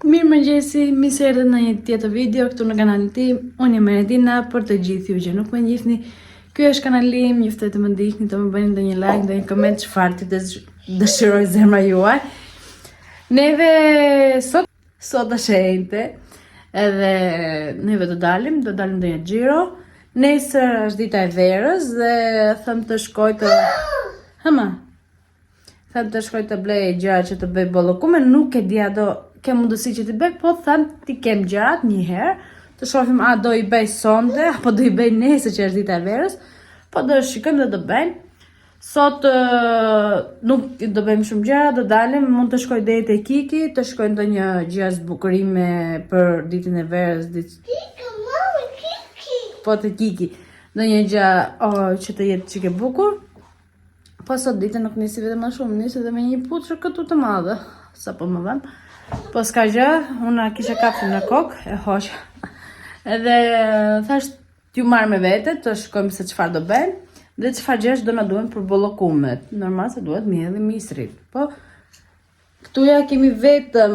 Mirë mëngjesi, mi se erdhe në një tjetër video këtu në kanalin tim. Unë jam Meredina, për të gjithë ju që nuk më njihni. Ky është kanali im, ju ftoj të më ndihni, të më bëni ndonjë like, ndonjë koment, çfarë ti dëshiroj zemra juaj. Neve sot është e njëjtë, edhe neve do dalim ndonjë xhiro. Nesër është dita e verës dhe them të shkoj të them të shkoj të blej gjëra që të bëj bollokume, nuk e di a do kem mundësi që t'i bëj, po them ti kem gjërat një herë, të shohim a do i bëj sonde apo do i bëj nesër që është dita e verës, po do shikojmë dhe do bëjmë. Sot nuk do bëjmë shumë gjëra, do dalim, mund të shkoj deri te Kiki, të shkoj ndonjë gjë zbukurime për ditën e verës, po te Kiki, ndonjë gjë që të jetë çike bukur. Po sot ditën nuk nisi vetëm më shumë, nisi edhe me një putrë këtu të madhe, sapo më vëm. Po s'ka gjë, unë kisha kafshë në kokë, e hoq. Edhe thash t'ju marr me vete, të shkojmë se çfarë do bëjmë, dhe çfarë gjësh do na duhen për bollokumet. Normal se duhet mielli misrit. Po këtu ja kemi vetëm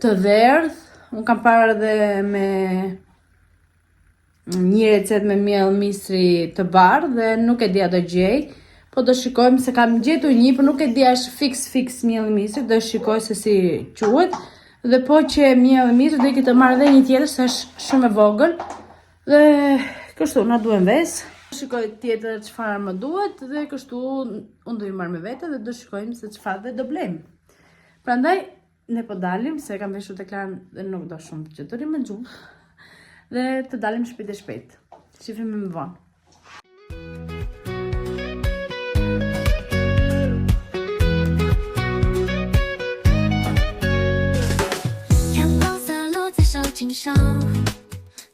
të verdh, unë kam parë edhe me një recetë me miell misri të bardhë dhe nuk e di a do gjej. Po do shikojmë se kam gjetur një, por nuk e di a është fix mielli misri, do shikoj se si quhet. Dhe po që mielli misri do i të marrë edhe një tjetër se është shumë e vogël. Dhe kështu na duhen ves. Shikoj tjetër çfarë më duhet dhe kështu unë do i marr me vete dhe do shikojmë se çfarë dhe do blejmë. Prandaj ne po dalim se kam veshur te klan dhe nuk do shumë që të rrim me xhumë. Dhe të dalim shpejt e shpejt. Shifemi më vonë.今宵，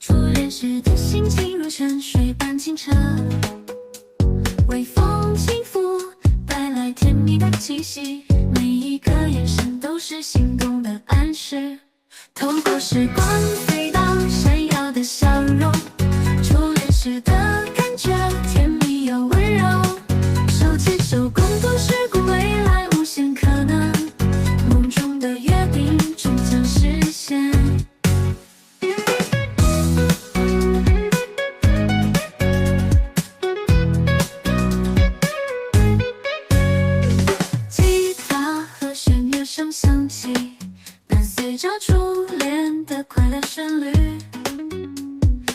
初恋时的心情如泉水般清澈，微风轻拂，带来甜蜜的气息，每一个眼神都是心动的暗示。透过时光飞到闪耀的笑容，初恋时的感觉甜蜜又温柔，手牵手共度时光，未来无限可能，梦中的约定终将实现。着初恋的快乐旋律，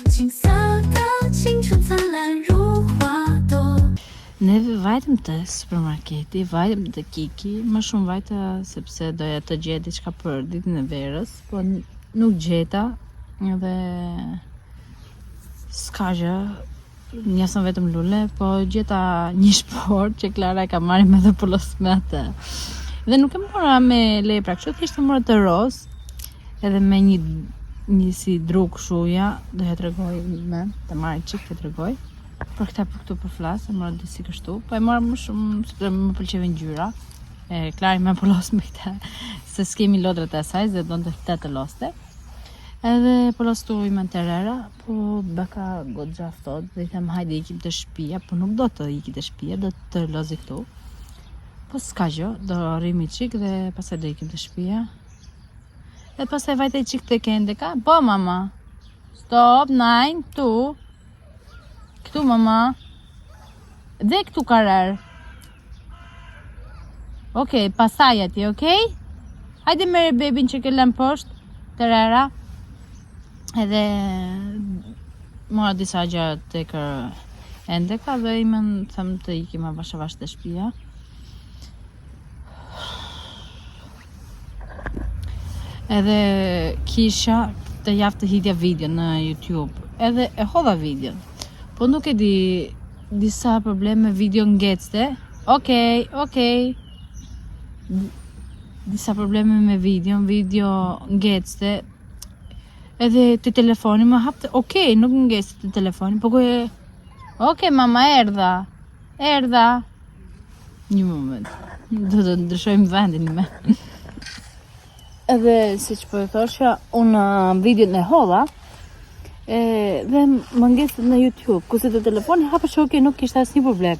青色的青春灿烂如花朵。Neve vajtëm te supermarketi, vajtëm te Kiki, më shumë vajta sepse doja të gjej diçka për ditën e verës, po nuk gjeta dhe s'ka gjë. Njësën vetëm lule, po gjeta një shport që Klara e ka marrë me dhe pullos me atë. Dhe nuk e mora me lepra, kështu thjesht e mora të roz, edhe me një si druk shuja, do ja tregoj me, të marrë çik të tregoj. Për këta për këtu për flas, e mora disi kështu, po e mora më shumë sepse më pëlqeve ngjyra. Klari me pullos me këta, se s'kemi lodrat e asaj, dhe donte të loste. Edhe pullos tu i me terera, po beka goxha ftohtë, dhe i them hajde ikim të shtëpia, po nuk do të iki të shtëpia, do të lozi këtu. Po s'ka gjë, do rrimi çik dhe pastaj do ikim të shtëpia. Dhe pastaj vajte çik te Kendeka. Po mama. Stop, nein, tu. Këtu mama. Dhe këtu karar. Okej, pastaj atje, okej? Hajde merr bebin që ke lënë poshtë, terera. Edhe mora disa gjëra tek Endeka dhe i them të ikim avash te shtëpia. Edhe kisha të javë të hidja video në YouTube, edhe e hodha video, po nuk e di, disa probleme video ngecte. Okej. Disa probleme me video ngecte, edhe të telefoni më hapte, nuk ngecte të telefoni, po okej mama, erdha, një moment, do të ndryshojmë vendin me. Edhe si që po e thosha, unë videon e hodha dhe më ngecët në YouTube, kurse të telefoni hapa që nuk kishte asnjë problem.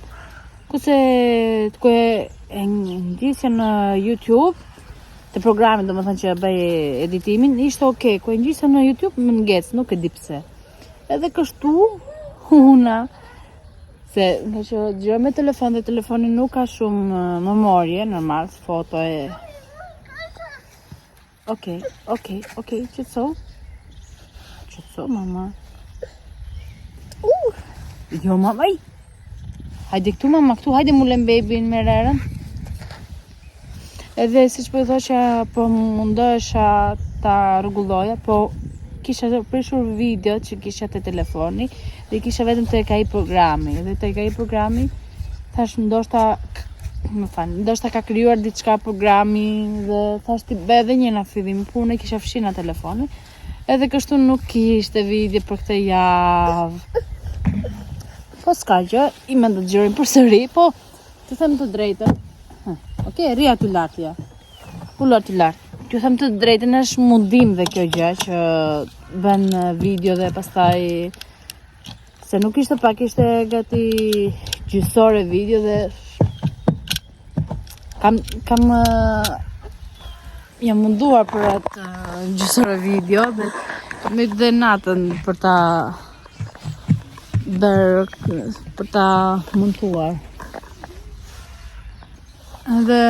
Kurse e ndisja në YouTube, të programit, domethënë që bëj editimin, ishte okay. Kur e ngjisa në YouTube më ngec, nuk e di pse. Edhe kështu una se nga që gjë me telefon dhe telefoni nuk ka shumë memorje, normal, foto e Okej, qëtëso, mama. Jo, mama, hajde këtu, mama, këtu, hajde mu lem babyn me rerën. Edhe, si që po i thosha, po mundohesha ta rregulloja, po kisha prishur video që kisha te telefoni, dhe kisha vetëm te KI programi. Dhe te KI programi, thash ndoshta ka krijuar diçka programi dhe thash ti bëj edhe një në fillim punë kisha fshina telefoni. Edhe kështu nuk kishte video për këtë javë. Po s'ka gjë, i mendoj të xhirojmë përsëri, po të them të drejtën. Okej, rri aty lart ja. Ulo aty lart. T'ju them të drejtën, është mundim dhe kjo gjë që bën video dhe pastaj se nuk ishte pak, ishte gati gjysore video dhe jam munduar për atë gjysore video dhe me dhe natën për ta montuar. Edhe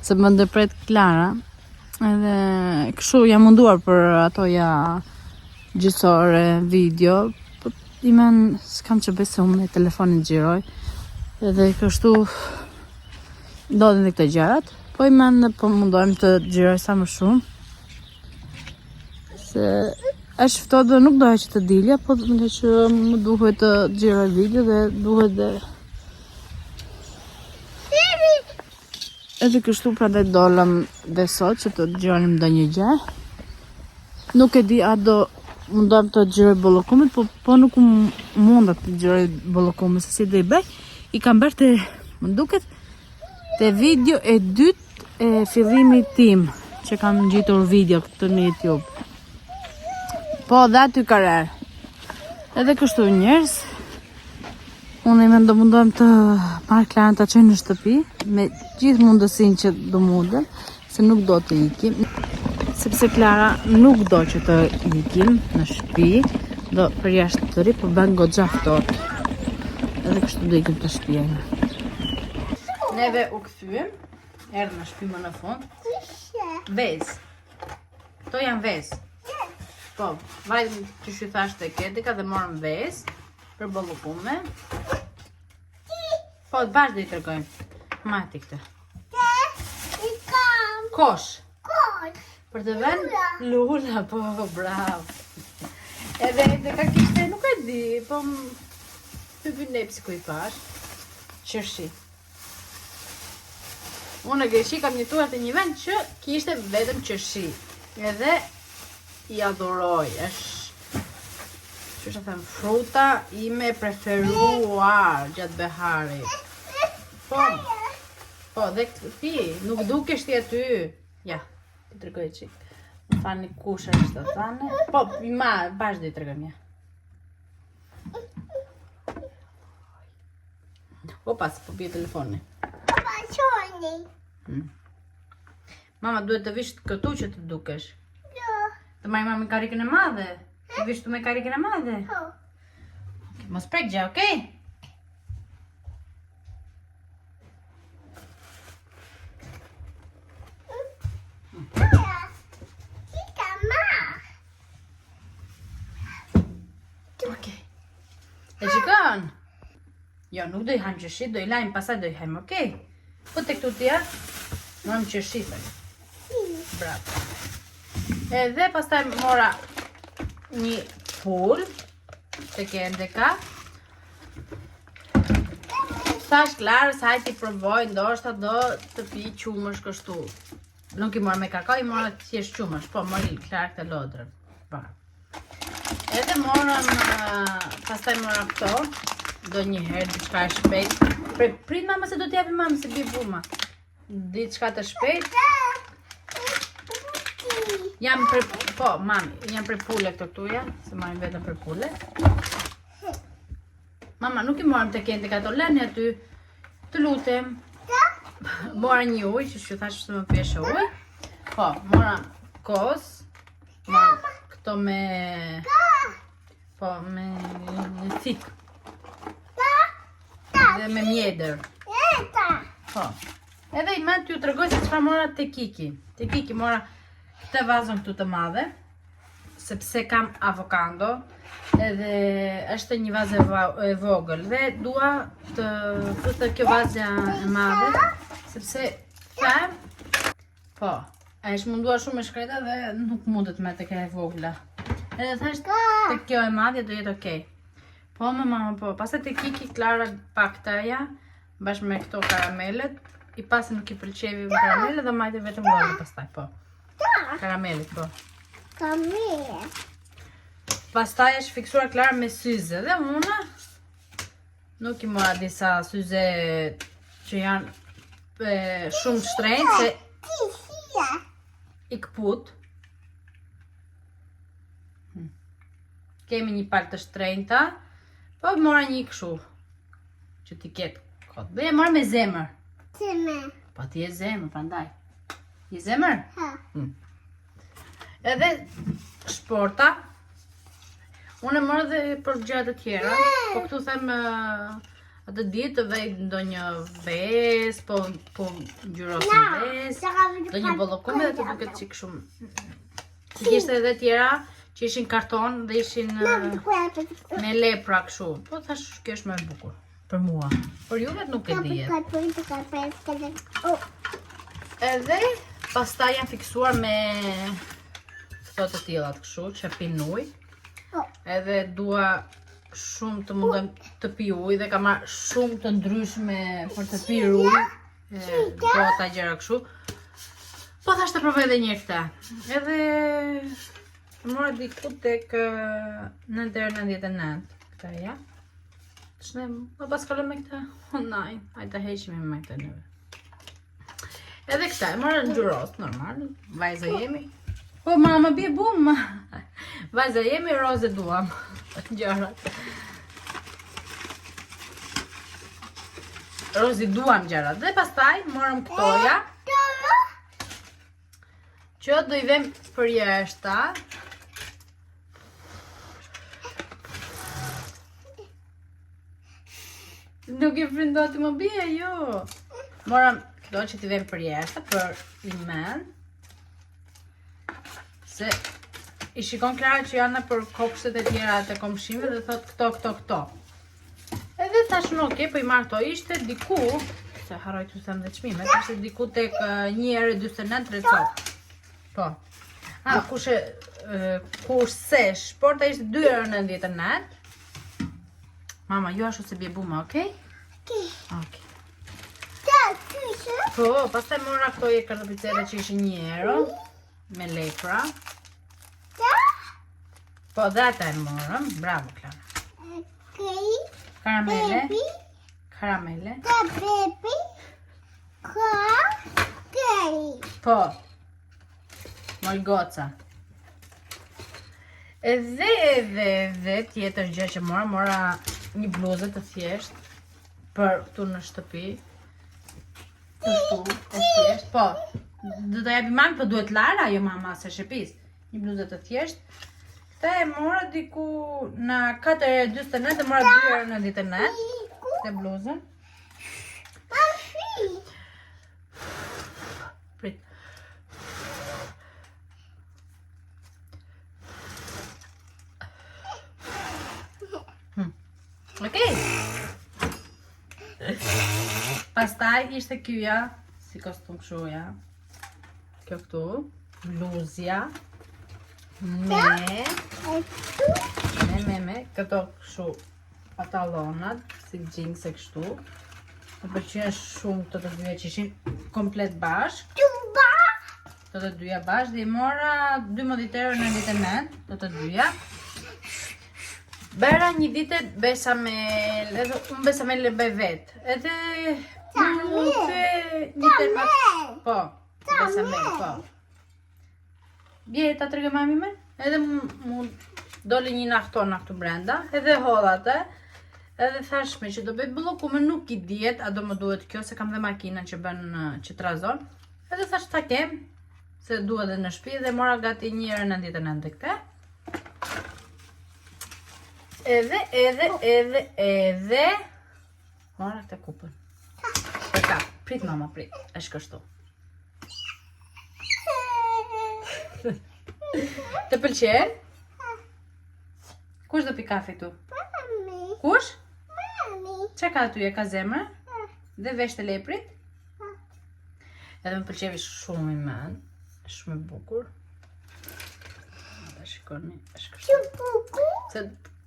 se më ndërpret Klara, edhe kështu jam munduar për ato gjysore video, po imen s'kam që besu me telefonin xhiroj, edhe kështu ndodhin dhe këto gjërat, po imen po mundohem të xhiroj sa më shumë, se është ftohtë dhe nuk doja që të dilja, po nga që më duhet të xhiroj video dhe duhet dhe edhe kështu prandaj dolëm dhe sot që të xhironim ndonjë gjë. Nuk e di a do mundohem të xhiroj bollokumin, po nuk mund të xhiroj bollokumin se si do i bëj. I kam bërë te, më duket, te video e dytë e fillimit tim që kam ngjitur video këtë në YouTube. Po dhe aty ka rerë. Edhe kështu njerëz. Unë i mundohem të marrë Klarën të çoj në shtëpi me gjithë mundësinë që do mundem, se nuk do të ikim, sepse Klara nuk do që të ikim në shtëpi, do për jashtë të ri, po bën goxha ftohtë. Edhe kështu do ikim të shtëpia. Neve u kthyem, erdhëm në shtëpi më në fund. Vezë. Këto janë vezë. Po, vajtëm që shythash të kedika dhe morëm vezë për bollokume. Po, të bashkë dhe i tërgojmë. Mati këtë. Kosh. Për të vend lula, po, bravo. Edhe ka kishte, nuk e di, po të vynep si ku i pash. Qërshi. Unë e greshi kam jetuar të një vend që kishte vetëm qërshi. Edhe i adhuroj, që të them, fruta ime preferuar gjatë beharit. Po, dhe këtë pi, nuk dukesh ti aty. Ja, ti tërgoj qik. Më fani kusha që të thane. Po, i ma, bashkë dhe i tërgojmë, ja. Opa, se po bje telefoni. Opa, qoni. Mama, duhet të vish këtu që të dukesh. Të marrë mami karikën e madhe? Të vishtu me karikën e madhe? Po. Mos prek gjë, okej? Qika ma. Okej. E shikon? Jo, nuk do i hajmë qërshit, do i lajmë pasaj do i hajmë, okej? Po të këtu tja, morëm qërshitën. Bravo. Edhe pastaj mora një pul të kendeka. Thash Klarës, hajti provoj, ndoshta do të pi qumësh kështu. Nuk i mora me kakao, i mora të thjesht qumësh, po mori Klarë këtë lodrën. Edhe morëm, pastaj mora këto, do një herë, diçka e shpejt. Prit mama se do t'japi mama se bi buma. Diçka të shpejt. Jam për, po, mami, jam për pule këto këtuja, se marim vetëm për pule. Mama, nuk i morëm të kende ka to leni aty, të lutem. Mora një ujë, që që thash të më peshe ujë. Po, mora kos. Mora këto me... Po, me thik. Dhe me mjeder. Po. Edhe i mend t'ju tregoj se çfarë mora te Kiki. Te Kiki mora këtë vazën këtu të madhe, sepse kam avokado, edhe është një vazë e vogël dhe dua të futë kjo vazë e madhe, sepse them, po, është munduar shumë e shkreta dhe nuk mundet me të ke e vogla. Edhe thash të kjo e madhe do jetë okej. Po, mama, po, pastaj te Kiki Klara pak taja, bashkë me këto karamelet, i pasi nuk i pëlqevi karamelet dhe majte vetëm vogël pastaj, po. Karamelit, po. Pastaj është fiksuar Klara me syze dhe una nuk i mora disa syze që janë shumë të shtrenjtë se i këput. Kemi një pak të shtrenjta, po mora një kështu që t'i ketë kot. Dhe e mora me zemër. Po ti e zemër, prandaj. Je zemër? Edhe shporta. Unë e morë dhe për gjëra të tjera, po këtu them atë ditë të vej ndonjë ves, po ngjyrosin ves, ndonjë bollokume dhe të duket çik shumë. Kishte edhe tjera që ishin karton dhe ishin me lepra kështu. Po thash kjo është më e bukur për mua. Por juve nuk e dihet. Edhe pastaj janë fiksuar me këto të tillat kështu që pin ujë. Edhe dua shumë të mundem të pi ujë dhe kam marrë shumë të ndryshme për të pirë ujë. Bota gjëra kështu. Po thash të provoj edhe një këta. Edhe mora diku tek 9,99 këta ja. Shne, më pas kalëm me këta. Naj, hajtë të heqim me këta nëve. Edhe këta, e mora në gjyros, normal, vajzë jemi. Po, mama, bje bum, vajzë jemi, roze duam, gjarat. Rozi duam gjarat. Dhe pastaj, morëm këtoja, që do i vem për jeshta. Nuk e frindoti më bje, jo. Morëm këto që t'i vem për jeshta, për i men. Se i shikon Klara që janë për kopshtet e tjera të komshime dhe thot këto. Edhe thash në okej, po i marrë këto, ishte diku, se haroj të them dhe çmimet, ishte diku tek 1,49 recop. Po. Kurse shporta ishte 2,99. Mama, ju ashtu se bje buma, okej? Okej. Po, pastaj mora këto e kartapicera që ishe €1 me lepra. Po, dhe ata e morëm. Bravo, Klara. Karamele. Po. Molgoca. Edhe tjetër gjë që mora një bluzë të thjesht për këtu në shtëpi. Kështu, e thjesht. Po, do të japi mami, po duhet Lara, jo mama se shepis. Një bluzë të thjesht. Këta e mora diku në 4,49 dhe mora 2,99 këtë bluzën. Prit. Okej. Pastaj ishte kjoja, si kostum këshuja. Kjo këtu, bluzja. Me këto kështu pantalonat, si gjinse kështu. Më pëlqyen shumë të dyja që ishin komplet bashk. Të dyja bashk dhe i mora 12,99 të dyja. Bëra një dite besamel, edhe unë besamel e bëj vetë. Edhe nuk e një tema. Po, besamel, po. Bje ta tregë mami me, edhe mu doli një nafton këtu brenda, edhe hodhate, Edhe thashme që do bëj bllokume, nuk I diet, a do më duhet kjo, se kam dhe makina që bën që trazon. Edhe thash ta kem, se duhet edhe në shtëpi dhe mora gati 1,99 këte. Edhe mora këtë kupën. Ka, prit mama, prit, është kështu. Të pëlqen? Kush do pi kafe tu? Mami. Kush? Mami. Qa ka tu, ka zemrë? Dhe vesh të leprit? Edhe më pëlqevi shumë I men, shumë I bukur. Dhe shikoni, është kështu. Që buku. Se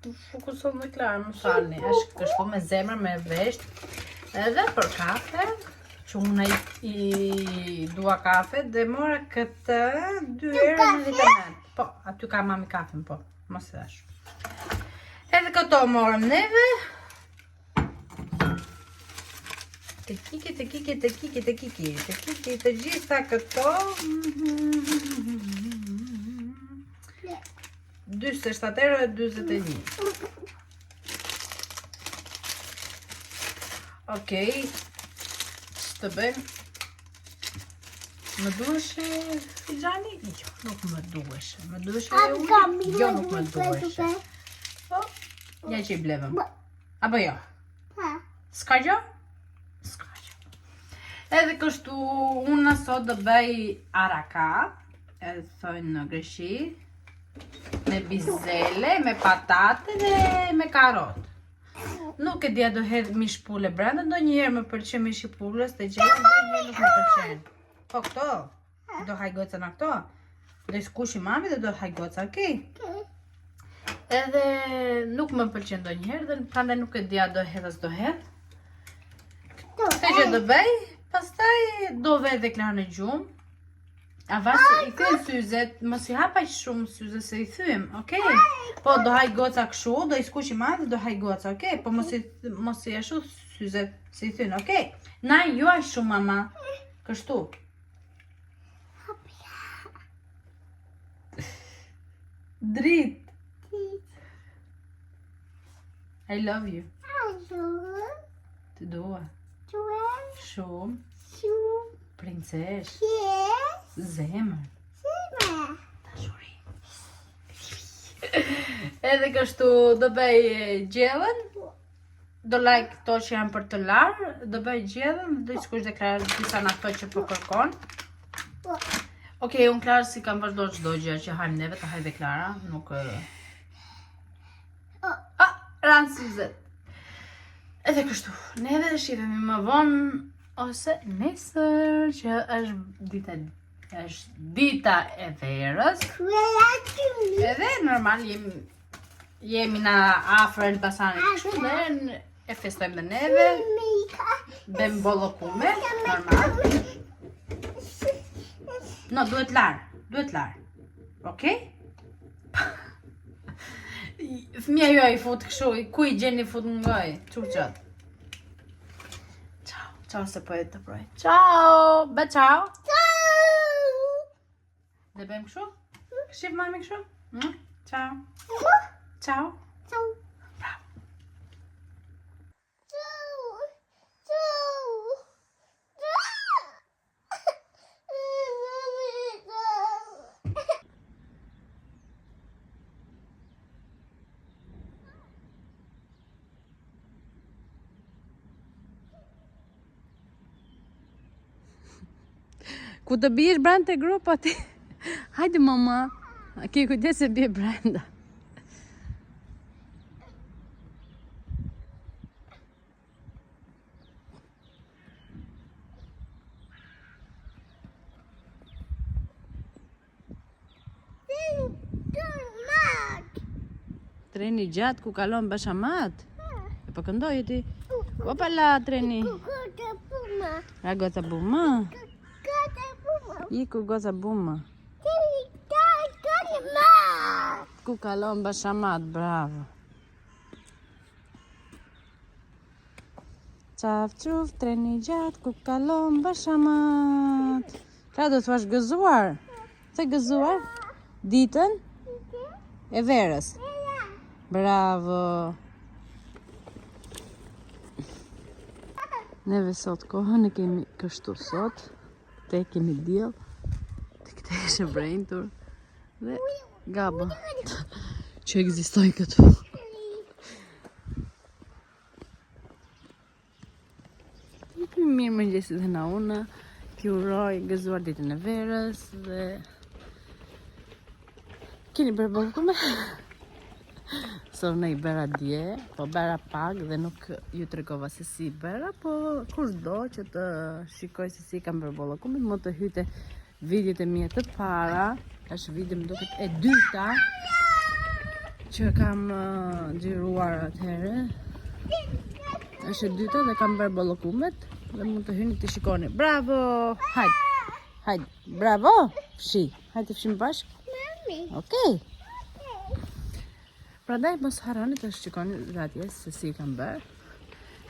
të fokuson më klarë, më falni, është kështu me zemrë, me vesht. Edhe për kafe, që unë I dua kafe, dhe mora këtë 2,99. Po, aty ka mami kafen, po, mos e dash. Edhe këto morëm neve. Të kiki, të gjitha këto. 47,41. Okej, që të bëjmë? Më duheshe fixani? Jo, nuk më duheshe. Më duheshe uji? Jo, nuk më duheshe. Po, ja që I blevëm. Apo jo? Ska gjo? Ska gjo. Edhe kështu, unë sot do bëj araka, edhe thojnë në Greqi, me bizele, me patate dhe me karot. Nuk e dja do hedh mish pule brenda, do njëherë më pëlqen mish I pulës të gjelë, do njëherë nuk më pëlqen. Po këto, do haj goca në këto. Do I skushi mami dhe do haj goca, okej? Edhe nuk më pëlqen do njëherë, dhe prandaj nuk e dja do hedh as do hedh. Këtë që do bëj, pastaj do vedh dhe klarë në gjumë. Avasi I thym syzet, mos I hapaj shumë syze se I thym, okej? Po do haj goca kështu, do I skushi madhe, do haj goca, okej? Po mos I ashtu syzet se I thym, okej? Na ju aj shumë mama, kështu. Drit. I love you. Të dua. Shumë. Princesh. Zemër. Dashuri. Edhe kështu do bëj gjellën. Do laj këto që janë për të larë. Do bëj gjellën. Do I skush dhe klarë disa në ato që po kërkon. Okej, unë klarë si kam vazhdo çdo gjë që hajmë neve, të haj dhe Klara. Nuk... ranë syzet. Edhe kështu. Neve dhe shifemi më vonë. Ose nesër që është dita e verës. Edhe normal jemi na afër Elbasanit kështu dhe e festojmë dhe neve. Bëjmë bollokume, normal. No, duhet larë. Okej? Fëmija juaj I fut kështu, ku I gjeni fut në goj? Çuçat. Ciao se po e të proj. Ciao! Be ciao! Dhe bëjmë kështu? Shif mami kështu? Ciao! Ciao! Bravo! Ku të biesh brenda të grupa ti? Hajde mama, ke kujdes se bie brenda. Treni gjatë ku kalon Bashamat? E po këndoj ti? Opala treni. A goca buma? Iku goca buma. Ku kalon Bashamat, bravo. Qaf quf, treni gjatë, ku kalon Bashamat. Ka do të fash gëzuar? Se gëzuar? Ditën? E verës? Bravo. Neve sot kohën e kemi kështu sot, te kemi diell, te këte ishe brejnëtur dhe gabë që ekzistoj këtu. Mirë mëngjesit dhe na unë, ju uroj gëzuar ditën e verës dhe keni bërë ballkume? Sot ne i bëra dje, po bëra pak dhe nuk ju tregova se si bëra, po kushdo që të shikoj se si kam bërë ballkume, më të hyte videot e mia të para, është video më duket e dyta që kam xhiruar atëherë. Është e dyta dhe kam bërë ballkumet dhe mund të hyni të shikoni. Bravo! Hajde, bravo! Fshi, hajde të fshim bashkë. Mami. Okej. Prandaj mos harroni të shikoni atje se si kam bërë.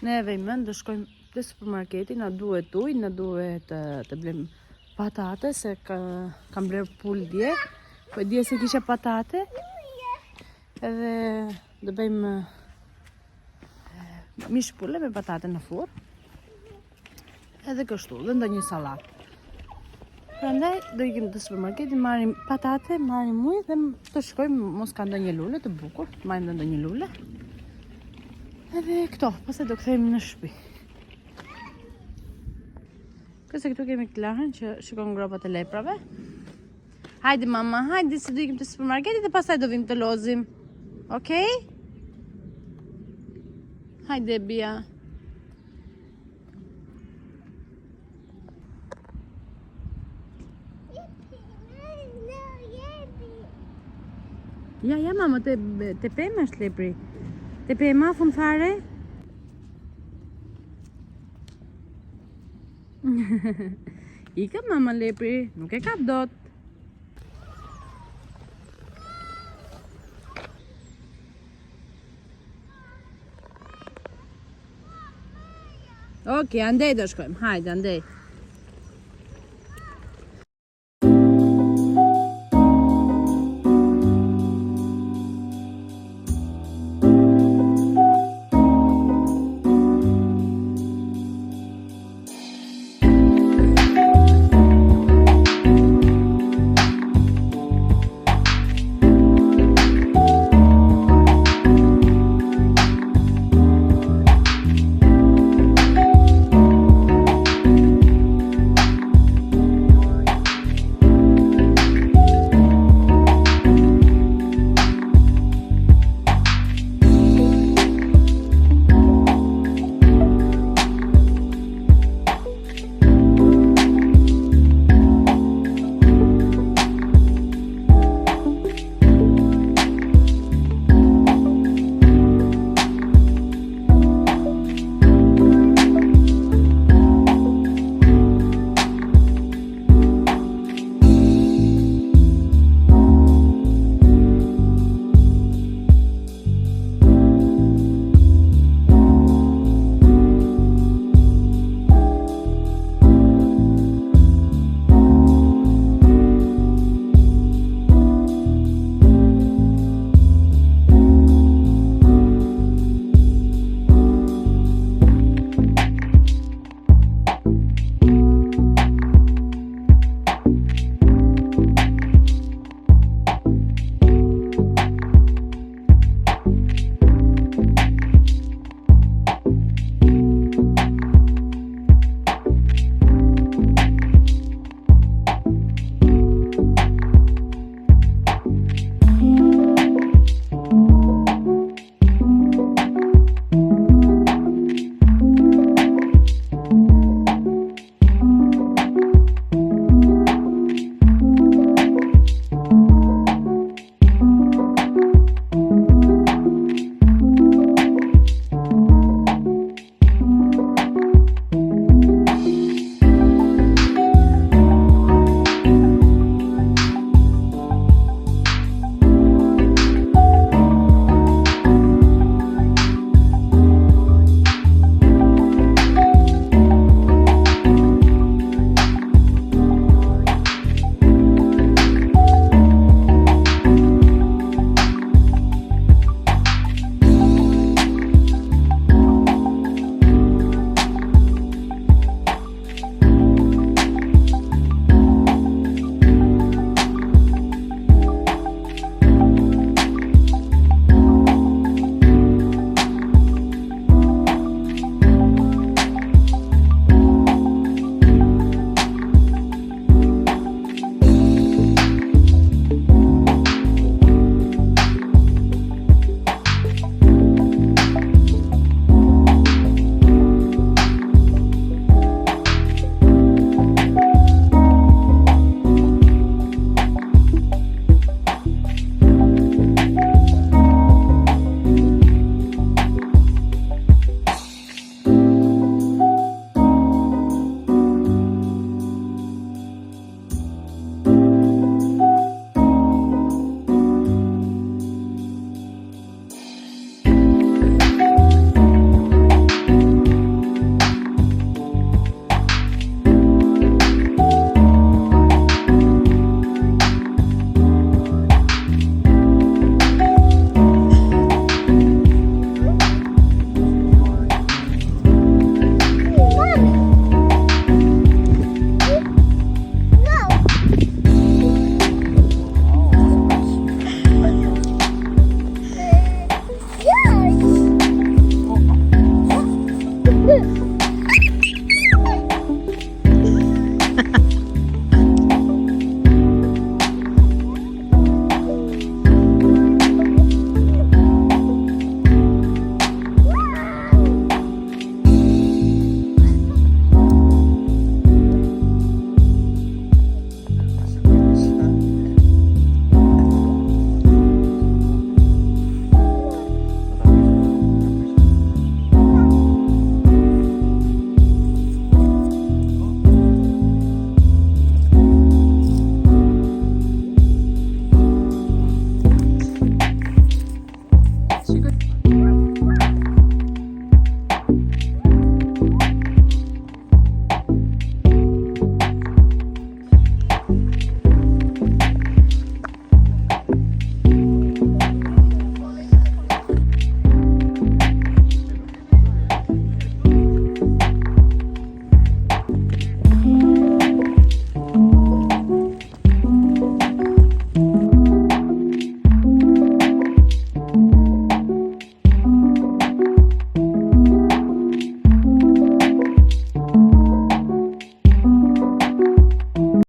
Neve i mend të shkojmë te supermarketi, na duhet ujë, na duhet të blejmë patate se kam bler pul dje. Po dje se kisha patate. Edhe do bëjmë mish pule me patate në furr. Edhe kështu, dhe ndonjë sallatë. Prandaj do ikim te supermarketi, marrim patate, marrim ujë dhe të shkojmë, mos ka ndonjë lule të bukur, marrim ndonjë lule. Edhe këto, pastaj do kthehemi në shtëpi. Këse këtu kemi Klarën që shikon gropat e leprave. Hajde mama, hajde se do ikim te supermarketi dhe pastaj do vim të lozim. Okej? Hajde bia. Ja mama, te pema është lepri. Te pema fun fare? Ika mama lepri, nuk e kap dot. Okej, andej do shkojmë. Hajde, andej.